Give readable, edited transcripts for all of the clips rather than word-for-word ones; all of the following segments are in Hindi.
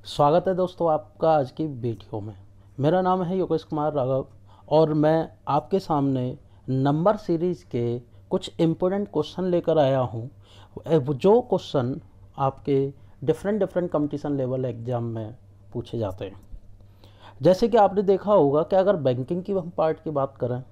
स्वागत है दोस्तों आपका आज की वीडियो में। मेरा नाम है योगेश कुमार राघव और मैं आपके सामने नंबर सीरीज़ के कुछ इम्पोर्टेंट क्वेश्चन लेकर आया हूँ, जो क्वेश्चन आपके डिफरेंट कंपटीशन लेवल एग्ज़ाम में पूछे जाते हैं। जैसे कि आपने देखा होगा कि अगर बैंकिंग की हम पार्ट की बात करें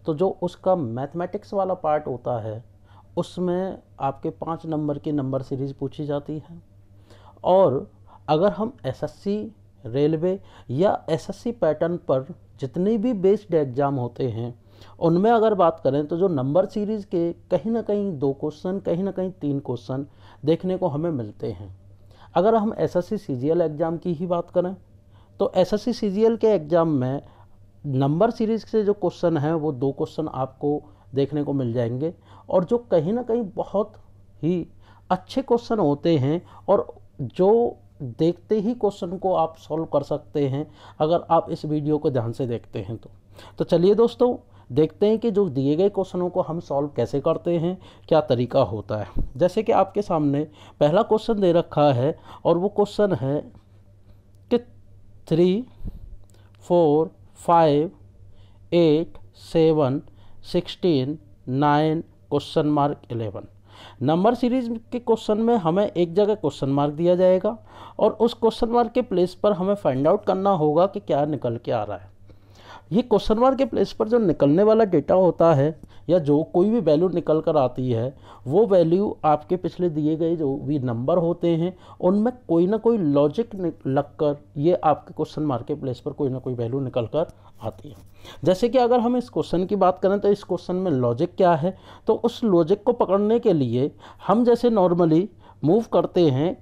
तो जो उसका मैथमेटिक्स वाला पार्ट होता है उसमें आपके 5 नंबर की नंबर सीरीज़ पूछी जाती है। और अगर हम एसएससी, रेलवे या एसएससी पैटर्न पर जितने भी बेस्ड एग्ज़ाम होते हैं उनमें अगर बात करें तो जो नंबर सीरीज़ के कहीं ना कहीं 2 क्वेश्चन, कहीं ना कहीं 3 क्वेश्चन देखने को हमें मिलते हैं। अगर हम एसएससी सीजीएल एग्ज़ाम की ही बात करें तो एसएससी सीजीएल के एग्ज़ाम में नंबर सीरीज़ से जो क्वेश्चन हैं वो 2 क्वेश्चन आपको देखने को मिल जाएंगे, और जो कहीं ना कहीं बहुत ही अच्छे क्वेश्चन होते हैं और जो देखते ही क्वेश्चन को आप सॉल्व कर सकते हैं अगर आप इस वीडियो को ध्यान से देखते हैं तो चलिए दोस्तों देखते हैं कि जो दिए गए क्वेश्चनों को हम सॉल्व कैसे करते हैं, क्या तरीका होता है। जैसे कि आपके सामने पहला क्वेश्चन दे रखा है और वो क्वेश्चन है कि 3, 4, 5, 8, 7, 16, 9 क्वेश्चन मार्क 11। नंबर सीरीज के क्वेश्चन में हमें एक जगह क्वेश्चन मार्क दिया जाएगा और उस क्वेश्चन मार्क के प्लेस पर हमें फाइंड आउट करना होगा कि क्या निकल के आ रहा है। ये क्वेश्चन मार्क के प्लेस पर जो निकलने वाला डेटा होता है या जो कोई भी वैल्यू निकल कर आती है वो वैल्यू आपके पिछले दिए गए जो भी नंबर होते हैं उनमें कोई ना कोई लॉजिक लग कर ये आपके क्वेश्चन मार्क के प्लेस पर कोई ना कोई वैल्यू निकल कर आती है। जैसे कि अगर हम इस क्वेश्चन की बात करें तो इस क्वेश्चन में लॉजिक क्या है, तो उस लॉजिक को पकड़ने के लिए हम जैसे नॉर्मली मूव करते हैं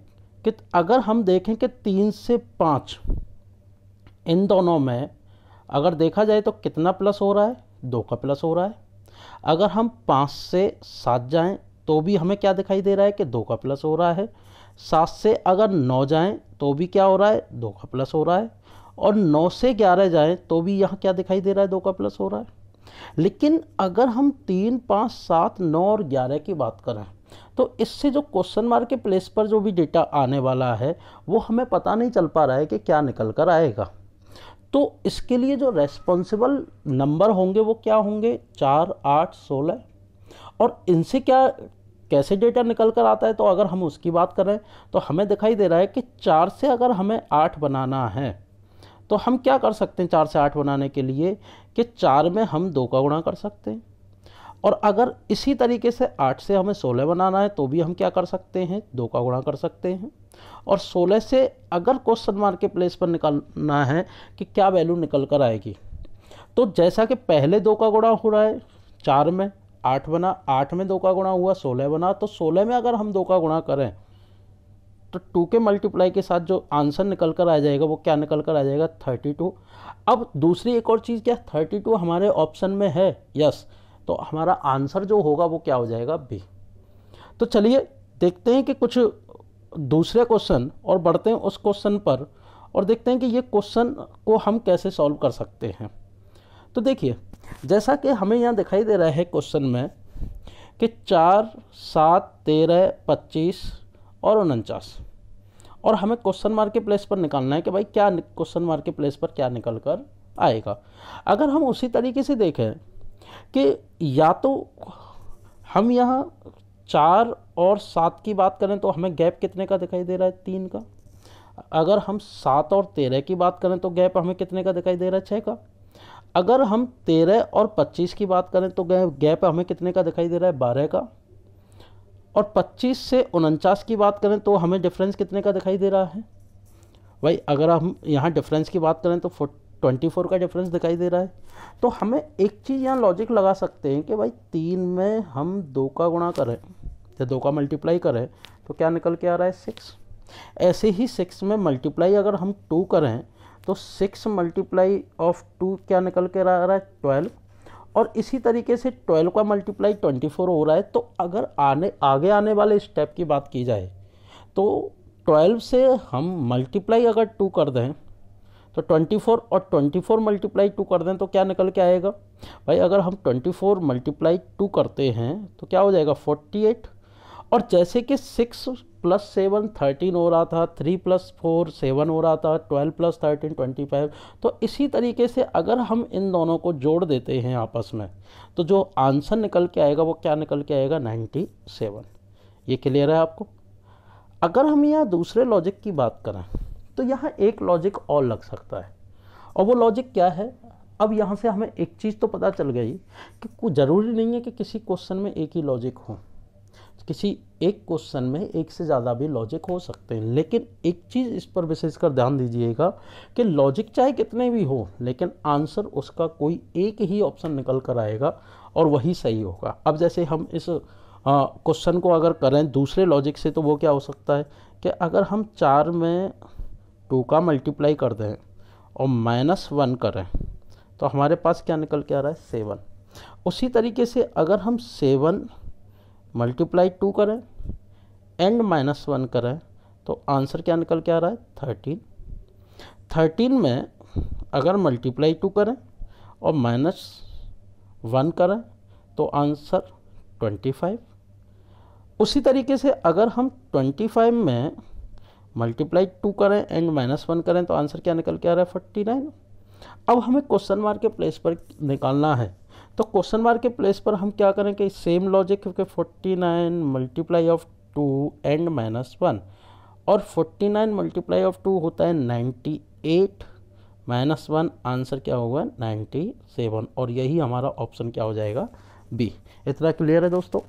कि अगर हम देखें कि 3 से 5 इन दोनों में अगर देखा जाए तो कितना प्लस हो रहा है, 2 का प्लस हो रहा है। अगर हम 5 से 7 जाएं तो भी हमें क्या दिखाई दे रहा है कि 2 का प्लस हो रहा है। 7 से अगर 9 जाएं तो भी क्या हो रहा है, 2 का प्लस हो रहा है। और 9 से 11 जाएं तो भी यहाँ क्या दिखाई दे रहा है, 2 का प्लस हो रहा है। लेकिन अगर हम 3, 5, 7, 9 और 11 की बात करें तो इससे जो क्वेश्चन मार्क के प्लेस पर जो भी डेटा आने वाला है वो हमें पता नहीं चल पा रहा है कि क्या निकल कर आएगा। तो इसके लिए जो रेस्पॉन्सिबल नंबर होंगे वो क्या होंगे, 4, 8, 16। और इनसे क्या कैसे डेटा निकल कर आता है, तो अगर हम उसकी बात करें तो हमें दिखाई दे रहा है कि 4 से अगर हमें 8 बनाना है तो हम क्या कर सकते हैं। 4 से 8 बनाने के लिए कि 4 में हम 2 का गुणा कर सकते हैं, और अगर इसी तरीके से 8 से हमें 16 बनाना है तो भी हम क्या कर सकते हैं, 2 का गुणा कर सकते हैं। और 16 से अगर क्वेश्चन मार्क के प्लेस पर निकालना है कि क्या वैल्यू निकल कर आएगी, तो जैसा कि पहले 2 का गुणा हो रहा है, 4 में 8 बना, 8 में 2 का गुणा हुआ, 16 बना, तो 16 में अगर हम 2 का गुणा करें तो 2 के मल्टीप्लाई के साथ जो आंसर निकल कर आ जाएगा वो क्या निकल कर आ जाएगा, 32। अब दूसरी एक और चीज़, क्या 32 हमारे ऑप्शन में है, यस, तो हमारा आंसर जो होगा वो क्या हो जाएगा, बी। तो चलिए देखते हैं कि कुछ दूसरे क्वेश्चन और बढ़ते हैं उस क्वेश्चन पर और देखते हैं कि ये क्वेश्चन को हम कैसे सॉल्व कर सकते हैं। तो देखिए जैसा कि हमें यहाँ दिखाई दे रहा है क्वेश्चन में कि 4, 7, 13, 25 और 49, और हमें क्वेश्चन मार्क के प्लेस पर निकालना है कि भाई क्या क्वेश्चन मार्क के प्लेस पर क्या निकल कर आएगा। अगर हम उसी तरीके से देखें कि या तो हम यहाँ 4 और 7 की बात करें तो हमें गैप कितने का दिखाई दे रहा है, 3 का। अगर हम 7 और 13 की बात करें तो गैप हमें कितने का दिखाई दे रहा है, 6 का। अगर हम 13 और 25 की बात करें तो गैप हमें कितने का दिखाई दे रहा है, 12 का। और 25 से 49 की बात करें तो हमें डिफरेंस कितने का दिखाई दे रहा है भाई। अगर हम यहाँ डिफरेंस की बात करें तो 24 का डिफरेंस दिखाई दे रहा है। तो हमें एक चीज़ यहाँ लॉजिक लगा सकते हैं कि भाई 3 में हम 2 का गुणा करें या 2 का मल्टीप्लाई करें तो क्या निकल के आ रहा है, 6। ऐसे ही 6 में मल्टीप्लाई अगर हम 2 करें तो 6 मल्टीप्लाई ऑफ 2 क्या निकल के आ रहा है, 12। और इसी तरीके से 12 का मल्टीप्लाई 24 हो रहा है। तो अगर आगे आने वाले स्टेप की बात की जाए तो 12 से हम मल्टीप्लाई अगर 2 कर दें तो 24, और 24 मल्टीप्लाई 2 कर दें तो क्या निकल के आएगा भाई। अगर हम 24 मल्टीप्लाई 2 करते हैं तो क्या हो जाएगा, 48। और जैसे कि 6 प्लस 7 13 हो रहा था, 3 प्लस 4 7 हो रहा था, 12 प्लस 13 25। तो इसी तरीके से अगर हम इन दोनों को जोड़ देते हैं आपस में, तो जो आंसर निकल के आएगा वो क्या निकल के आएगा, 97। ये क्लियर है आपको। अगर हम यहाँ दूसरे लॉजिक की बात करें तो यहाँ एक लॉजिक और लग सकता है, और वो लॉजिक क्या है। अब यहाँ से हमें एक चीज़ तो पता चल गई कि कुछ ज़रूरी नहीं है कि किसी क्वेश्चन में एक ही लॉजिक हो, किसी एक क्वेश्चन में एक से ज़्यादा भी लॉजिक हो सकते हैं। लेकिन एक चीज़ इस पर विशेषकर ध्यान दीजिएगा कि लॉजिक चाहे कितने भी हो, लेकिन आंसर उसका कोई एक ही ऑप्शन निकल कर आएगा और वही सही होगा। अब जैसे हम इस क्वेश्चन को अगर करें दूसरे लॉजिक से, तो वो क्या हो सकता है कि अगर हम 4 में 2 का मल्टीप्लाई कर दें और -1 करें तो हमारे पास क्या निकल के आ रहा है, 7। उसी तरीके से अगर हम 7 मल्टीप्लाई 2 करें एंड -1 करें तो आंसर क्या निकल के आ रहा है, 13। 13 में अगर मल्टीप्लाई 2 करें और -1 करें तो आंसर 25। उसी तरीके से अगर हम 25 में मल्टीप्लाई 2 करें एंड -1 करें तो आंसर क्या निकल के आ रहा है, 49। अब हमें क्वेश्चन मार्क के प्लेस पर निकालना है, तो क्वेश्चन मार्क के प्लेस पर हम क्या करें कि सेम लॉजिक, क्योंकि 49 मल्टीप्लाई ऑफ 2 एंड -1, और 49 मल्टीप्लाई ऑफ 2 होता है 98 -1, आंसर क्या होगा, 97। और यही हमारा ऑप्शन क्या हो जाएगा, बी। इतना क्लियर है दोस्तों।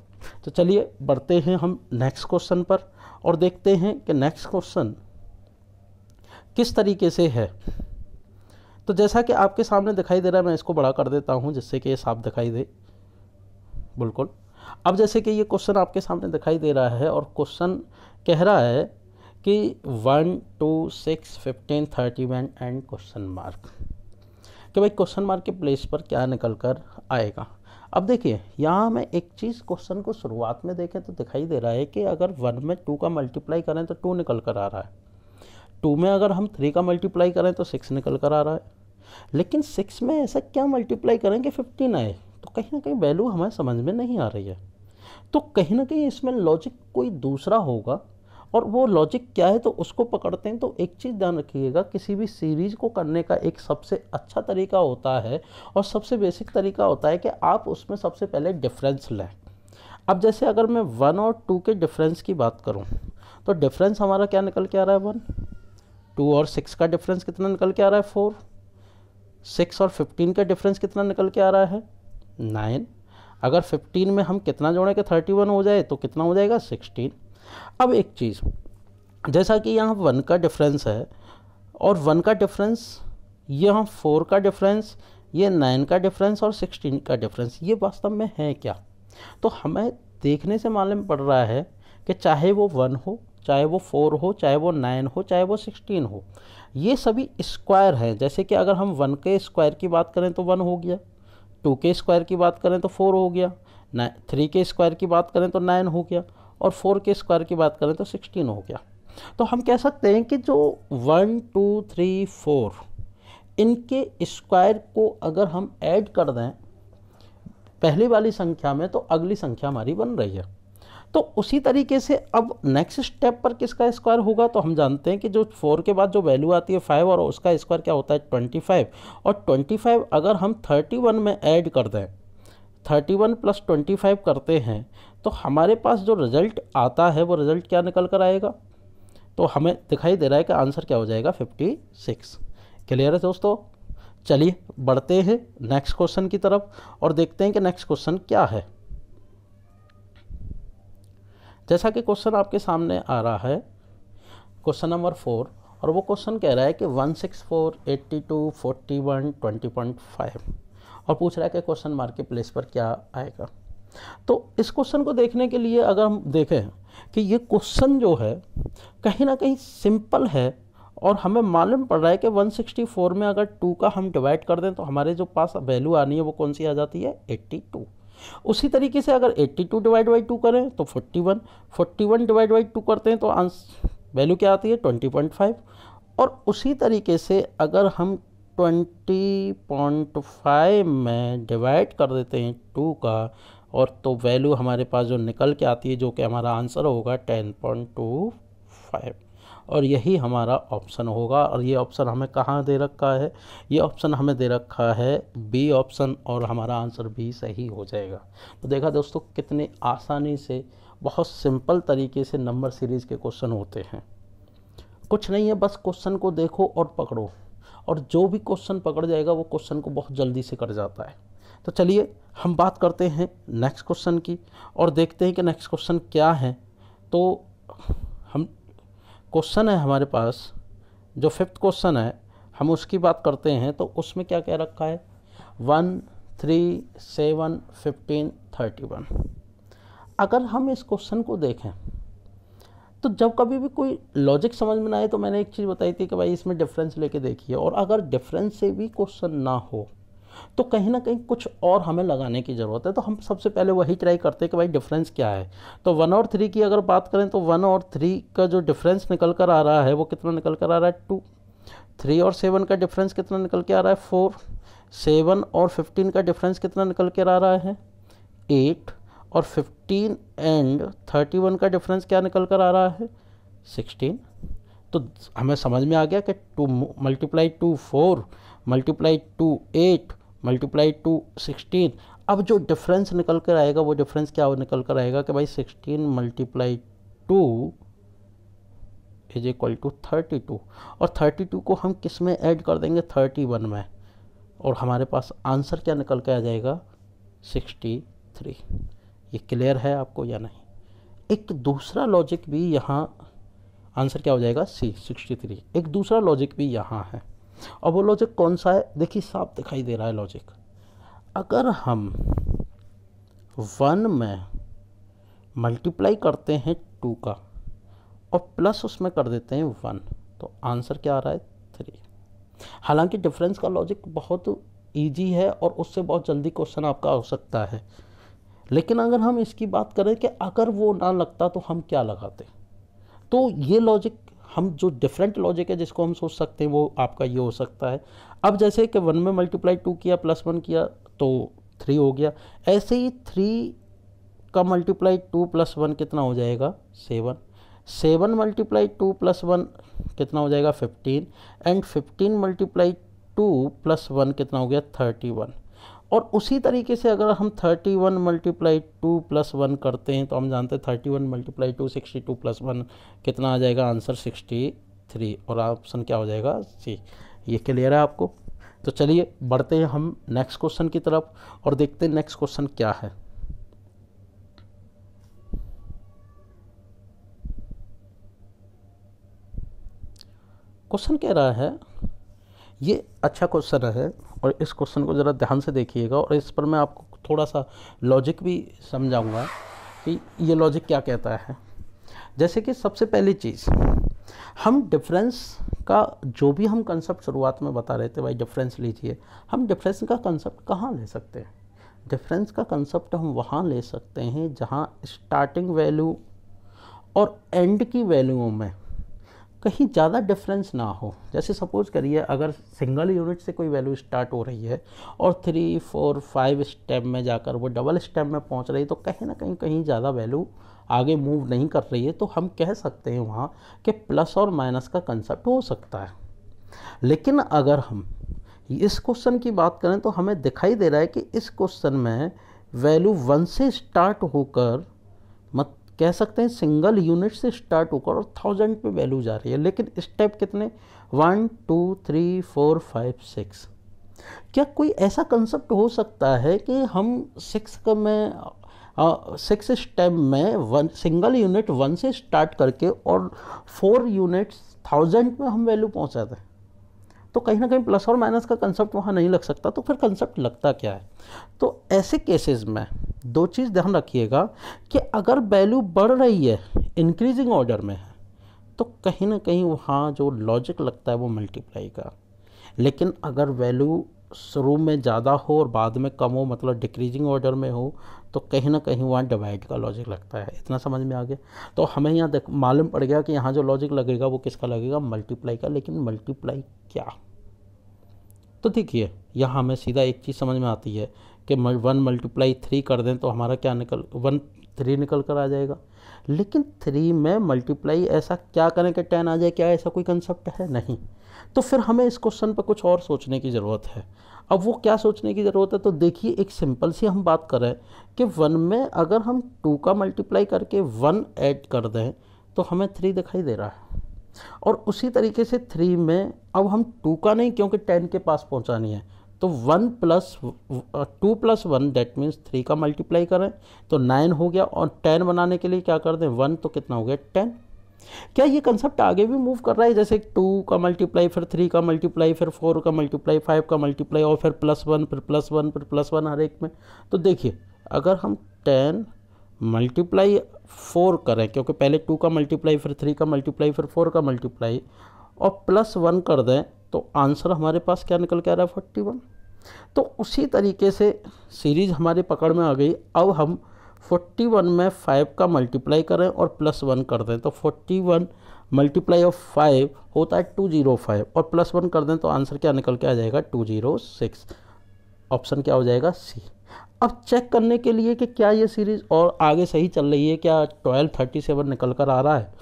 तो चलिए बढ़ते हैं हम नेक्स्ट क्वेश्चन पर और देखते हैं कि नेक्स्ट क्वेश्चन किस तरीके से है। तो जैसा कि आपके सामने दिखाई दे रहा है, मैं इसको बड़ा कर देता हूं जिससे कि ये साफ दिखाई दे। बिल्कुल। अब जैसे कि ये क्वेश्चन आपके सामने दिखाई दे रहा है और क्वेश्चन कह रहा है कि 1 2 6 15 31 एंड क्वेश्चन मार्क, कि भाई क्वेश्चन मार्क के प्लेस पर क्या निकल कर आएगा। अब देखिए यहाँ हमें एक चीज़ क्वेश्चन को शुरुआत में देखें तो दिखाई दे रहा है कि अगर 1 में 2 का मल्टीप्लाई करें तो 2 निकल कर आ रहा है, 2 में अगर हम 3 का मल्टीप्लाई करें तो 6 निकल कर आ रहा है। लेकिन 6 में ऐसा क्या मल्टीप्लाई करें कि 15 आए, तो कहीं ना कहीं वैल्यू हमें समझ में नहीं आ रही है। तो कहीं ना कहीं इसमें लॉजिक कोई दूसरा होगा, और वो लॉजिक क्या है तो उसको पकड़ते हैं। तो एक चीज़ ध्यान रखिएगा, किसी भी सीरीज़ को करने का एक सबसे अच्छा तरीका होता है और सबसे बेसिक तरीका होता है कि आप उसमें सबसे पहले डिफरेंस लें। अब जैसे अगर मैं 1 और 2 के डिफरेंस की बात करूं तो डिफरेंस हमारा क्या निकल के आ रहा है, 1। 2 और 6 का डिफरेंस कितना निकल के आ रहा है, 4। 6 और 15 का डिफरेंस कितना निकल के आ रहा है, 9। अगर 15 में हम कितना जोड़ें कि 31 हो जाए तो कितना हो जाएगा, 16। अब एक चीज़, जैसा कि यहाँ 1 का डिफरेंस है और 1 का डिफरेंस, यहाँ 4 का डिफरेंस, ये 9 का डिफरेंस और 16 का डिफरेंस, ये वास्तव में है क्या। तो हमें देखने से मालूम पड़ रहा है कि चाहे वो 1 हो, चाहे वो 4 हो, चाहे वो 9 हो, चाहे वो 16 हो, ये सभी स्क्वायर हैं। जैसे कि अगर हम 1 के स्क्वायर की बात करें तो 1 हो गया, 2 के स्क्वायर की बात करें तो 4 हो गया, 3 के स्क्वायर की बात करें तो 9 हो गया, और 4 के स्क्वायर की बात करें तो 16 हो गया। तो हम कह सकते हैं कि जो 1 2 3 4 इनके स्क्वायर को अगर हम ऐड कर दें पहली वाली संख्या में तो अगली संख्या हमारी बन रही है। तो उसी तरीके से अब नेक्स्ट स्टेप पर किसका स्क्वायर होगा, तो हम जानते हैं कि जो 4 के बाद जो वैल्यू आती है 5 और उसका स्क्वायर क्या होता है, 25। और 25 अगर हम 31 में ऐड कर दें, 31 प्लस 25 करते हैं तो हमारे पास जो रिजल्ट आता है वो रिजल्ट क्या निकल कर आएगा, तो हमें दिखाई दे रहा है कि आंसर क्या हो जाएगा, 56। क्लियर है दोस्तों। चलिए बढ़ते हैं नेक्स्ट क्वेश्चन की तरफ और देखते हैं कि नेक्स्ट क्वेश्चन क्या है। जैसा कि क्वेश्चन आपके सामने आ रहा है, क्वेश्चन नंबर 4, और वो क्वेश्चन कह रहा है कि 164 82 41 20.5 और पूछ रहा है कि क्वेश्चन मार्क के प्लेस पर क्या आएगा। तो इस क्वेश्चन को देखने के लिए अगर हम देखें कि ये क्वेश्चन जो है कहीं ना कहीं सिंपल है, और हमें मालूम पड़ रहा है कि 164 में अगर 2 का हम डिवाइड कर दें तो हमारे जो पास वैल्यू आनी है वो कौन सी आ जाती है, 82। उसी तरीके से अगर 82 डिवाइड बाई 2 करें तो 41, 41 डिवाइड बाई 2 करते हैं तो वैल्यू क्या आती है, 20.5। और उसी तरीके से अगर हम 20.5 में डिवाइड कर देते हैं 2 का और तो वैल्यू हमारे पास जो निकल के आती है, जो कि हमारा आंसर होगा 10.25, और यही हमारा ऑप्शन होगा। और ये ऑप्शन हमें कहाँ दे रखा है, ये ऑप्शन हमें दे रखा है बी ऑप्शन, और हमारा आंसर भी सही हो जाएगा। तो देखा दोस्तों कितने आसानी से, बहुत सिंपल तरीके से नंबर सीरीज़ के क्वेश्चन होते हैं। कुछ नहीं है, बस क्वेश्चन को देखो और पकड़ो, और जो भी क्वेश्चन पकड़ जाएगा वो क्वेश्चन को बहुत जल्दी से कर जाता है। तो चलिए हम बात करते हैं नेक्स्ट क्वेश्चन की, और देखते हैं कि नेक्स्ट क्वेश्चन क्या है। तो हम क्वेश्चन है हमारे पास जो 5th क्वेश्चन है, हम उसकी बात करते हैं। तो उसमें क्या कह रखा है, 1, 3, 7, 15, 31। अगर हम इस क्वेश्चन को देखें तो जब कभी भी कोई लॉजिक समझ में ना आए, तो मैंने एक चीज़ बताई थी कि भाई इसमें डिफरेंस लेके देखिए, और अगर डिफरेंस से भी क्वेश्चन ना हो तो कहीं ना कहीं कुछ और हमें लगाने की ज़रूरत है। तो हम सबसे पहले वही ट्राई करते हैं कि भाई डिफरेंस क्या है। तो 1 और 3 की अगर बात करें तो 1 और 3 का जो डिफरेंस निकल कर आ रहा है वो कितना निकल कर आ रहा है, 2। 3 और 7 का डिफरेंस कितना निकल के आ रहा है, 4। 7 और 15 का डिफरेंस कितना निकल के आ रहा है, 8। और 15 एंड 31 का डिफरेंस क्या निकल कर आ रहा है, 16। तो हमें समझ में आ गया कि 2 मल्टीप्लाई 2 4, मल्टीप्लाई 2 8, मल्टीप्लाई 2 16। अब जो डिफरेंस निकल कर आएगा वो डिफरेंस क्या निकल कर आएगा कि भाई 16 मल्टीप्लाई 2 इज इक्वल टू 32, और 32 को हम किस में ऐड कर देंगे, 31 में, और हमारे पास आंसर क्या निकल के आ जाएगा, 63। ये क्लियर है आपको या नहीं। एक दूसरा लॉजिक भी यहाँ, आंसर क्या हो जाएगा, सी 63। एक दूसरा लॉजिक भी यहाँ है, और वो लॉजिक कौन सा है, देखिए साफ दिखाई दे रहा है लॉजिक। अगर हम 1 में मल्टीप्लाई करते हैं 2 का और प्लस उसमें कर देते हैं 1, तो आंसर क्या आ रहा है, 3। हालांकि डिफरेंस का लॉजिक बहुत ईजी है और उससे बहुत जल्दी क्वेश्चन आपका हो सकता है, लेकिन अगर हम इसकी बात करें कि अगर वो ना लगता तो हम क्या लगाते, तो ये लॉजिक, हम जो डिफरेंट लॉजिक है जिसको हम सोच सकते हैं वो आपका ये हो सकता है। अब जैसे कि 1 में मल्टीप्लाई 2 किया, प्लस 1 किया तो 3 हो गया। ऐसे ही 3 का मल्टीप्लाई 2 प्लस 1 कितना हो जाएगा, 7। 7 मल्टीप्लाई 2 प्लस 1 कितना हो जाएगा, 15। एंड 15 मल्टीप्लाई 2 प्लस 1 कितना हो गया, 31। और उसी तरीके से अगर हम 31 मल्टीप्लाई 2 प्लस 1 करते हैं तो हम जानते हैं 31 मल्टीप्लाई 2 62 प्लस 1 कितना आ जाएगा, आंसर 63, और ऑप्शन क्या हो जाएगा, सी। ये क्लियर है आपको। तो चलिए बढ़ते हैं हम नेक्स्ट क्वेश्चन की तरफ और देखते हैं नेक्स्ट क्वेश्चन क्या है। क्वेश्चन कह रहा है, ये अच्छा क्वेश्चन है और इस क्वेश्चन को ज़रा ध्यान से देखिएगा, और इस पर मैं आपको थोड़ा सा लॉजिक भी समझाऊंगा कि ये लॉजिक क्या कहता है। जैसे कि सबसे पहली चीज़, हम डिफरेंस का जो भी हम कंसेप्ट शुरुआत में बता रहे थे, भाई डिफरेंस लीजिए, हम डिफरेंस का कंसेप्ट कहाँ ले सकते हैं, डिफरेंस का कंसेप्ट हम वहाँ ले सकते हैं जहाँ स्टार्टिंग वैल्यू और एंड की वैल्यूओं में कहीं ज़्यादा डिफरेंस ना हो। जैसे सपोज करिए अगर सिंगल यूनिट से कोई वैल्यू स्टार्ट हो रही है और 3, 4, 5 स्टेप में जाकर वो डबल स्टेप में पहुंच रही है, तो कहीं ना कहीं ज़्यादा वैल्यू आगे मूव नहीं कर रही है, तो हम कह सकते हैं वहाँ कि प्लस और माइनस का कंसेप्ट हो सकता है। लेकिन अगर हम इस क्वेश्चन की बात करें तो हमें दिखाई दे रहा है कि इस क्वेश्चन में वैल्यू 1 से स्टार्ट होकर, मत कह सकते हैं सिंगल यूनिट से स्टार्ट होकर और 1000 पे वैल्यू जा रही है, लेकिन स्टेप कितने, 1, 2, 3, 4, 5, 6। क्या कोई ऐसा कंसेप्ट हो सकता है कि हम 6 स्टेप में सिंगल यूनिट 1 से स्टार्ट करके और 4 यूनिट्स 1000 में हम वैल्यू पहुंचा दें? तो कहीं ना कहीं प्लस और माइनस का कंसेप्ट वहाँ नहीं लग सकता, तो फिर कंसेप्ट लगता क्या है। तो ऐसे केसेस में दो चीज़ ध्यान रखिएगा कि अगर वैल्यू बढ़ रही है, इंक्रीजिंग ऑर्डर में है, तो कहीं ना कहीं वहाँ जो लॉजिक लगता है वो मल्टीप्लाई का। लेकिन अगर वैल्यू शुरू में ज़्यादा हो और बाद में कम हो, मतलब डिक्रीजिंग ऑर्डर में हो, तो कहीं ना कहीं वहाँ डिवाइड का लॉजिक लगता है। इतना समझ में आ गया। तो हमें यहाँ मालूम पड़ गया कि यहाँ जो लॉजिक लगेगा वो किसका लगेगा, मल्टीप्लाई का। लेकिन मल्टीप्लाई क्या, तो देखिए यहाँ हमें सीधा एक चीज़ समझ में आती है कि 1 मल्टीप्लाई 3 कर दें तो हमारा क्या 3 निकल कर आ जाएगा। लेकिन 3 में मल्टीप्लाई ऐसा क्या करें कि 10 आ जाए, क्या ऐसा कोई कंसेप्ट है? नहीं। तो फिर हमें इस क्वेश्चन पर कुछ और सोचने की ज़रूरत है। अब वो क्या सोचने की ज़रूरत है, तो देखिए एक सिंपल सी हम बात करें कि 1 में अगर हम 2 का मल्टीप्लाई करके 1 ऐड कर दें तो हमें 3 दिखाई दे रहा है। और उसी तरीके से 3 में अब हम 2 का नहीं, क्योंकि 10 के पास पहुंचानी है, तो 2 प्लस 1 दैट मीन्स 3 का मल्टीप्लाई करें तो 9 हो गया। और 10 बनाने के लिए क्या कर दें 1, तो कितना हो गया 10। क्या ये कंसेप्ट आगे भी मूव कर रहा है? जैसे 2 का मल्टीप्लाई, फिर 3 का मल्टीप्लाई, फिर 4 का मल्टीप्लाई, 5 का मल्टीप्लाई, और फिर +1, फिर +1, फिर +1 हर एक में। तो देखिए अगर हम 10 मल्टीप्लाई 4 करें, क्योंकि पहले 2 का मल्टीप्लाई, फिर 3 का मल्टीप्लाई, फिर 4 का मल्टीप्लाई, और +1 कर दें तो आंसर हमारे पास क्या निकल के आ रहा है 41। तो उसी तरीके से सीरीज़ हमारी पकड़ में आ गई। अब हम 41 में 5 का मल्टीप्लाई करें और +1 कर दें तो 41 मल्टीप्लाई ऑफ 5 होता है 205, और +1 कर दें तो आंसर क्या निकल के आ जाएगा 206। ऑप्शन क्या हो जाएगा सी। अब चेक करने के लिए कि क्या ये सीरीज़ और आगे सही चल रही है, क्या 1237 निकल कर आ रहा है,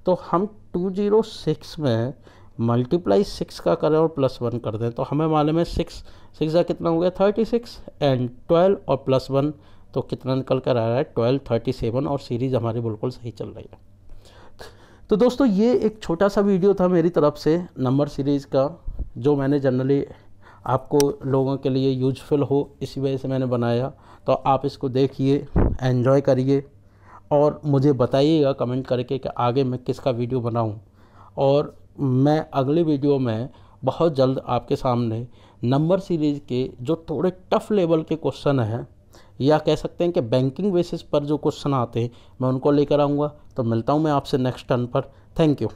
तो हम 206 में मल्टीप्लाई 6 का करें और +1 कर दें तो हमें मालूम है 6 का कितना हो गया 36, एंड 12 और +1 तो कितना निकल कर आ रहा है 1237, और सीरीज़ हमारी बिल्कुल सही चल रही है। तो दोस्तों ये एक छोटा सा वीडियो था मेरी तरफ से नंबर सीरीज़ का, जो मैंने जनरली आपको लोगों के लिए यूजफुल हो इसी वजह से मैंने बनाया। तो आप इसको देखिए, एंजॉय करिए, और मुझे बताइएगा कमेंट करके कि आगे मैं किसका वीडियो बनाऊं। और मैं अगले वीडियो में बहुत जल्द आपके सामने नंबर सीरीज़ के जो थोड़े टफ़ लेवल के क्वेश्चन हैं, या कह सकते हैं कि बैंकिंग बेसिस पर जो क्वेश्चन आते हैं, मैं उनको लेकर आऊँगा। तो मिलता हूँ मैं आपसे नेक्स्ट टर्न पर। Thank you.